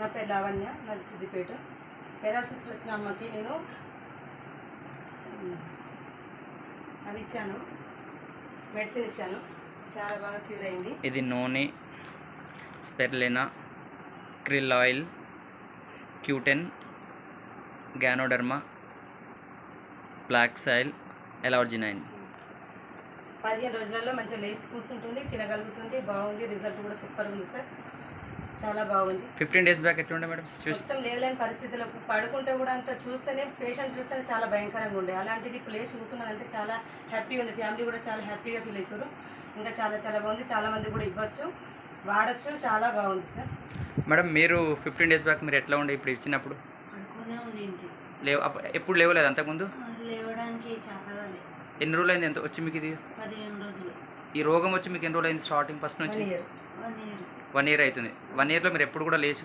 నా పేరు లావణ్య, నాది సిద్దిపేట. పెరాలసిస్ వచ్చిన అమ్మకి నేను అవి ఇచ్చాను, మెడిసిన్ ఇచ్చాను, చాలా బాగా క్యూర్ అయింది. ఇది నూనె, స్పెర్లినా, క్రిల్ ఆయిల్, క్యూటెన్, గ్యానోడర్మా, బ్లాక్ సాయిల్, ఎలార్జినైన్. 15 రోజులలో మంచిగా లేచి కూర్చుంటుంది, తినగలుగుతుంది. బాగుంది, రిజల్ట్ కూడా సూపర్ ఉంది సార్, చాలా బాగుంది. 15 days బ్యాక్ ఎట్లుండే మేడం సిచ్యువేషన్? మొత్తం లేవలేని పరిస్థితులకు పడుకుంటే కూడా అంత చూస్తేనే పేషెంట్ చూస్తేనే చాలా భయంకరంగా ఉండే, అలాంటిది ఇప్పుడు లేచి కూర్చున్నదంటే చాలా హ్యాపీగా ఉంది. ఫ్యామిలీ కూడా చాలా హ్యాపీగా ఫీల్ అవుతారు. ఇంకా చాలా చాలా బాగుంది. చాలా మంది కూడా ఇవ్వచ్చు, వాడచ్చు, చాలా బాగుంది సార్. మేడం మీరు 15 days బ్యాక్ మీరు ఎట్లా ఉండే ఇప్పుడు ఇచ్చినప్పుడు? పడుకునే ఉండేంటి, ఎప్పుడు లేవలేదు అంతకుముందు? లేవడానికి చాకదాలి. ఎన్ని రోజులు అయింది ఎంత వచ్చి మీకు ఇది? 15 రోజులు. ఈ రోగం వచ్చి మీకు ఎన్ని రోజులు అయింది స్టార్టింగ్ ఫస్ట్ నుంచి? 1 year. 1 year అవుతుంది. 1 yearలో మీరు ఎప్పుడు కూడా లేచి